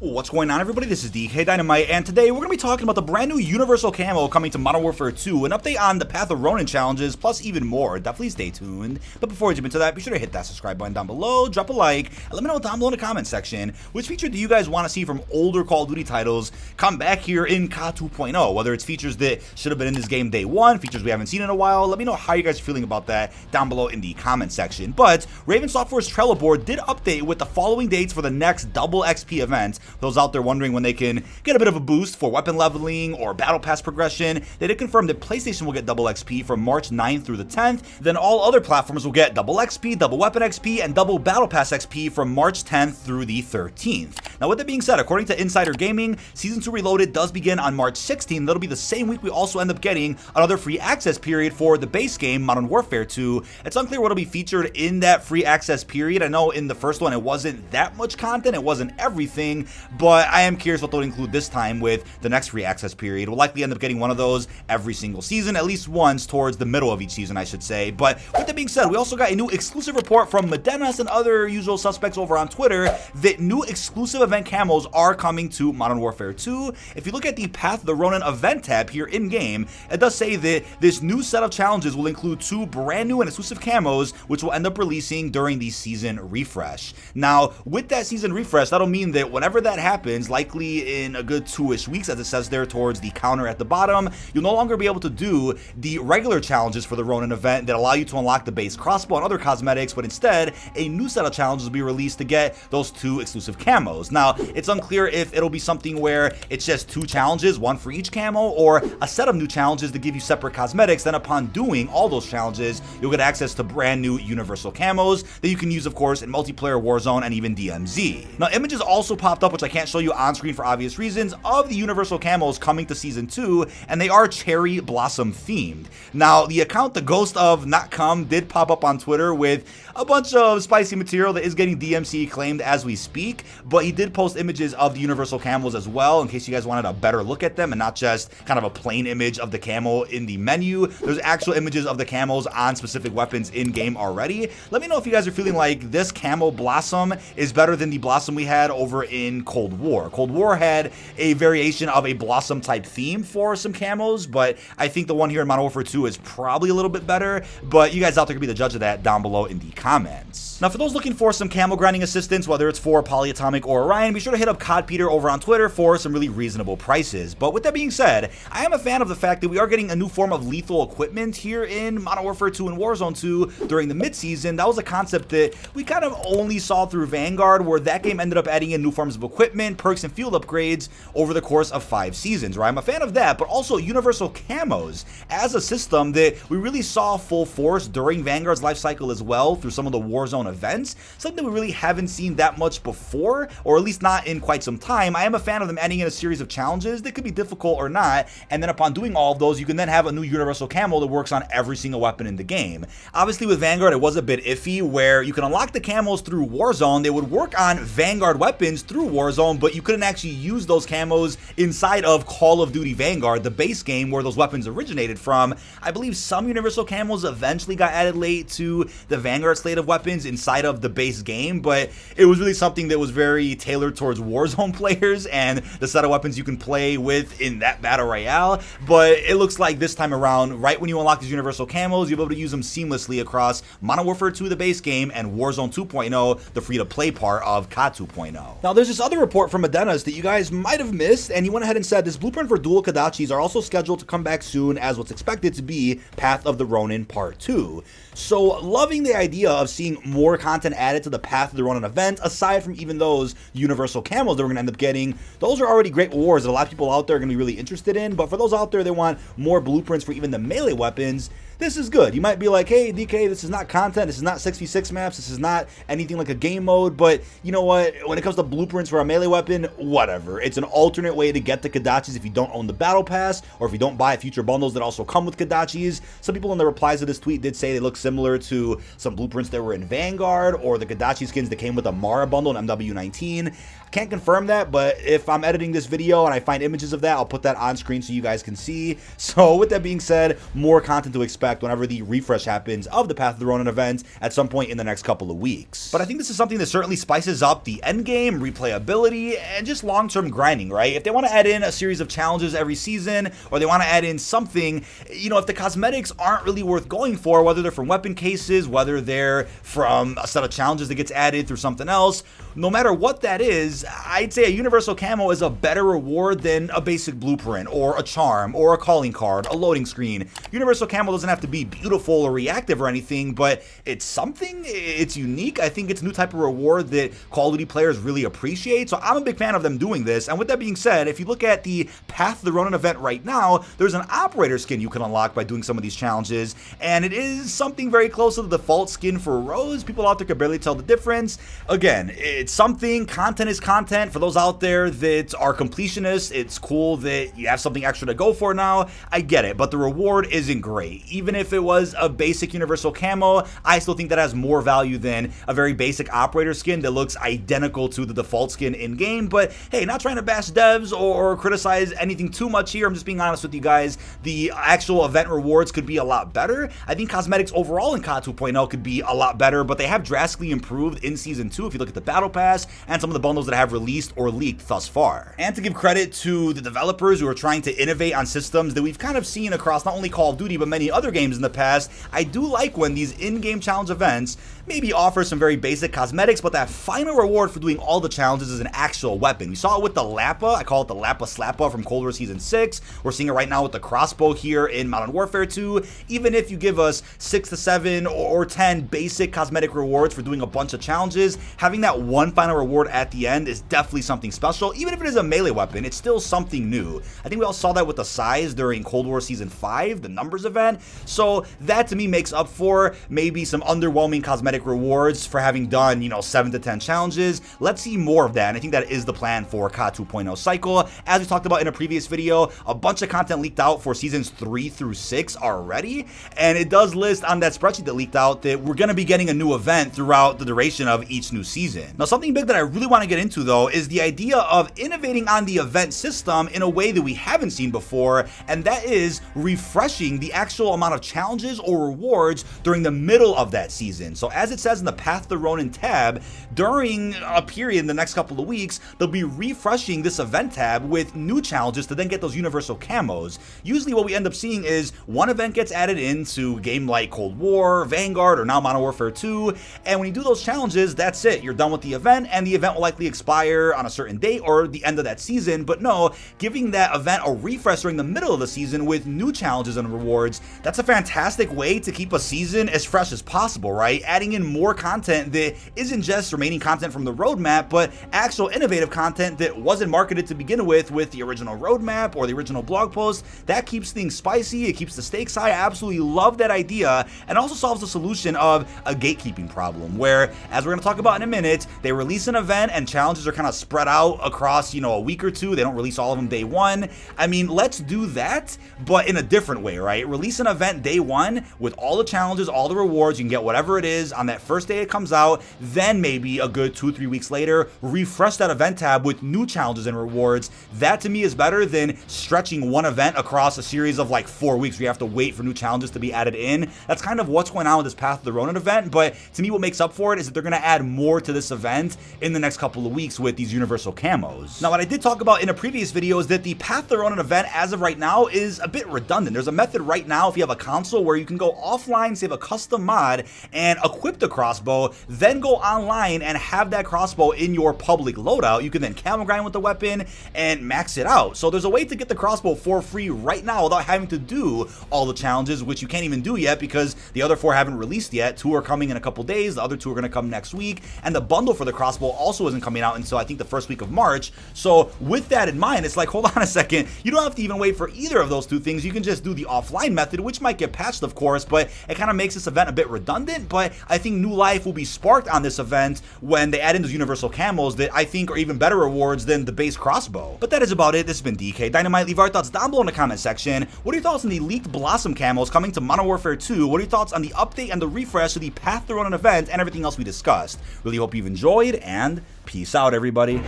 What's going on, everybody? This is dkdynamite, and today we're going to be talking about the brand new Universal Camo coming to Modern Warfare 2, an update on the Path of Ronin challenges, plus even more. Definitely stay tuned. But before we jump into that, be sure to hit that subscribe button down below, drop a like, and let me know down below in the comment section which feature do you guys want to see from older Call of Duty titles come back here in COD 2.0, whether it's features that should have been in this game day one, features we haven't seen in a while. Let me know how you guys are feeling about that down below in the comment section. But Raven Software's Trello board did update with the following dates for the next double XP event. Those out there wondering when they can get a bit of a boost for weapon leveling or battle pass progression, they did confirm that PlayStation will get double XP from March 9th through the 10th, then all other platforms will get double XP, double weapon XP, and double battle pass XP from March 10th through the 13th. Now with that being said, according to Insider Gaming, Season 2 Reloaded does begin on March 16th. That'll be the same week we also end up getting another free access period for the base game, Modern Warfare 2. It's unclear what will be featured in that free access period. I know in the first one it wasn't that much content, it wasn't everything, but I am curious what they'll include this time with the next free access period. We'll likely end up getting one of those every single season, at least once towards the middle of each season, I should say. But with that being said, we also got a new exclusive report from Medenas and other usual suspects over on Twitter that new exclusive event camos are coming to Modern Warfare 2. If you look at the Path of the Ronin event tab here in-game, it does say that this new set of challenges will include two brand new and exclusive camos, which will end up releasing during the season refresh. Now, with that season refresh, that'll mean that whenever that happens, likely in a good 2-ish weeks, as it says there towards the counter at the bottom, you'll no longer be able to do the regular challenges for the Ronin event that allow you to unlock the base crossbow and other cosmetics, but instead, a new set of challenges will be released to get those two exclusive camos. Now, it's unclear if it'll be something where it's just two challenges, one for each camo, or a set of new challenges to give you separate cosmetics. Then upon doing all those challenges, you'll get access to brand new universal camos that you can use, of course, in multiplayer, Warzone, and even DMZ. Now, images also popped up, which I can't show you on screen for obvious reasons, of the universal camos coming to Season 2, and they are cherry blossom themed. Now, the account The Ghost of Not Come did pop up on Twitter with a bunch of spicy material that is getting DMC claimed as we speak, but he did post images of the universal camos as well, in case you guys wanted a better look at them and not just kind of a plain image of the camo in the menu. There's actual images of the camos on specific weapons in-game already. Let me know if you guys are feeling like this camo blossom is better than the blossom we had over in Cold War. Cold War had a variation of a blossom type theme for some camos, but I think the one here in Modern Warfare 2 is probably a little bit better, but you guys out there can be the judge of that down below in the comments. Now, for those looking for some camo grinding assistance, whether it's for Polyatomic or Orion, be sure to hit up COD Peter over on Twitter for some really reasonable prices. But with that being said, I am a fan of the fact that we are getting a new form of lethal equipment here in Modern Warfare 2 and Warzone 2 during the mid-season. That was a concept that we kind of only saw through Vanguard, where that game ended up adding in new forms of equipment, perks, and field upgrades over the course of 5 seasons, right? I'm a fan of that, but also universal camos as a system that we really saw full force during Vanguard's life cycle as well through some of the Warzone events, something we really haven't seen that much before, or at least not in quite some time. I am a fan of them adding in a series of challenges that could be difficult or not, and then upon doing all of those, you can then have a new universal camo that works on every single weapon in the game. Obviously with Vanguard, it was a bit iffy where you can unlock the camos through Warzone. They would work on Vanguard weapons through Warzone, but you couldn't actually use those camos inside of Call of Duty Vanguard, the base game where those weapons originated from. I believe some universal camos eventually got added late to the Vanguard slate of weapons inside of the base game, but it was really something that was very tailored towards Warzone players and the set of weapons you can play with in that battle royale. But it looks like this time around, right when you unlock these universal camos, you'll be able to use them seamlessly across Modern Warfare 2, the base game, and Warzone 2.0, the free-to-play part of COD 2.0. Now, there's this other report from Medenas that you guys might have missed, and he went ahead and said this blueprint for dual Kadachis are also scheduled to come back soon as what's expected to be Path of the Ronin Part 2. So, loving the idea of seeing more content added to the Path of the Ronin event, aside from even those universal camos that we're going to end up getting. Those are already great wars that a lot of people out there are going to be really interested in, but for those out there that want more blueprints for even the melee weapons, this is good. You might be like, hey, DK, this is not content, this is not 6v6 maps, this is not anything like a game mode, but you know what, when it comes to blueprints for a melee weapon, whatever. It's an alternate way to get the Kadachis if you don't own the battle pass, or if you don't buy future bundles that also come with Kadachis. Some people in the replies to this tweet did say they look similar to some blueprints that were in Vanguard, or the Kadachi skins that came with the Mara bundle in MW19. I can't confirm that, but if I'm editing this video and I find images of that, I'll put that on screen so you guys can see. So with that being said, more content to expect effect whenever the refresh happens of the Path of the Ronin event at some point in the next couple of weeks. But I think this is something that certainly spices up the endgame, replayability, and just long-term grinding, right? If they want to add in a series of challenges every season, or they want to add in something, you know, if the cosmetics aren't really worth going for, whether they're from weapon cases, whether they're from a set of challenges that gets added through something else, no matter what that is, I'd say a universal camo is a better reward than a basic blueprint, or a charm, or a calling card, a loading screen. Universal camo doesn't have to be beautiful or reactive or anything, but it's something, it's unique. I think it's a new type of reward that Call of Duty players really appreciate, so I'm a big fan of them doing this. And with that being said, if you look at the Path of the Ronin event right now, there's an operator skin you can unlock by doing some of these challenges, and it is something very close to the default skin for Rose. People out there can barely tell the difference. Again, it's something, content is content. For those out there that are completionists, it's cool that you have something extra to go for now. I get it, but the reward isn't great. Even if it was a basic universal camo, I still think that has more value than a very basic operator skin that looks identical to the default skin in-game. But hey, not trying to bash devs or criticize anything too much here. I'm just being honest with you guys. The actual event rewards could be a lot better. I think cosmetics overall in COD 2.0 could be a lot better, but they have drastically improved in Season 2 if you look at the Battle Pass and some of the bundles that have released or leaked thus far. And to give credit to the developers who are trying to innovate on systems that we've kind of seen across not only Call of Duty but many other games in the past, I do like when these in-game challenge events maybe offer some very basic cosmetics, but that final reward for doing all the challenges is an actual weapon. We saw it with the Lappa, I call it the Lappa Slappa from Cold War Season 6. We're seeing it right now with the crossbow here in Modern Warfare 2. Even if you give us 6 to 7 or 10 basic cosmetic rewards for doing a bunch of challenges, having that one final reward at the end is definitely something special. Even if it is a melee weapon, it's still something new. I think we all saw that with the size during Cold War Season 5, the numbers event. So that to me makes up for maybe some underwhelming cosmetic rewards for having done, you know, 7 to 10 challenges. Let's see more of that, and I think that is the plan for COD 2.0 cycle. As we talked about in a previous video, a bunch of content leaked out for seasons 3 through 6 already, and it does list on that spreadsheet that leaked out that we're going to be getting a new event throughout the duration of each new season. Now, something big that I really want to get into though is the idea of innovating on the event system in a way that we haven't seen before, and that is refreshing the actual amount of challenges or rewards during the middle of that season. So as it says in the Path of the Ronin tab, during a period in the next couple of weeks, they'll be refreshing this event tab with new challenges to then get those universal camos. Usually what we end up seeing is one event gets added into a game like Cold War, Vanguard, or now Modern Warfare 2, and when you do those challenges, that's it. You're done with the event, and the event will likely expire on a certain date or the end of that season. But no, giving that event a refresh during the middle of the season with new challenges and rewards, that's a fantastic way to keep a season as fresh as possible, right? Adding in more content that isn't just remaining content from the roadmap, but actual innovative content that wasn't marketed to begin with the original roadmap or the original blog post. That keeps things spicy, it keeps the stakes high. I absolutely love that idea, and also solves the solution of a gatekeeping problem where, as we're going to talk about in a minute, they release an event and challenges are kind of spread out across, you know, a week or two. They don't release all of them day one. I mean, let's do that, but in a different way, right? Release an event day one with all the challenges, all the rewards. You can get whatever it is on that first day it comes out. Then maybe a good 2-3 weeks later, refresh that event tab with new challenges and rewards. That to me is better than stretching one event across a series of like 4 weeks where you have to wait for new challenges to be added in. That's kind of what's going on with this Path of the Ronin event, but to me what makes up for it is that they're going to add more to this event in the next couple of weeks with these universal camos. Now, what I did talk about in a previous video is that the Path of the Ronin event as of right now is a bit redundant. There's a method right now if you have a console where you can go offline, save a custom mod, and equip the crossbow, then go online and have that crossbow in your public loadout. You can then camo grind with the weapon and max it out. So there's a way to get the crossbow for free right now without having to do all the challenges, which you can't even do yet because the other 4 haven't released yet. 2 are coming in a couple days, the other 2 are going to come next week, and the bundle for the crossbow also isn't coming out until I think the first week of March. So with that in mind, it's like, hold on a second, you don't have to even wait for either of those 2 things. You can just do the offline method, which might get patched of course, but it kind of makes this event a bit redundant. But I think new life will be sparked on this event when they add in those universal camos that I think are even better rewards than the base crossbow. But that is about it. This has been dkdynamite. Leave our thoughts down below in the comment section. What are your thoughts on the leaked Blossom camos coming to Modern Warfare 2? What are your thoughts on the update and the refresh to the Path to Ronin event and everything else we discussed? Really hope you've enjoyed, and peace out, everybody.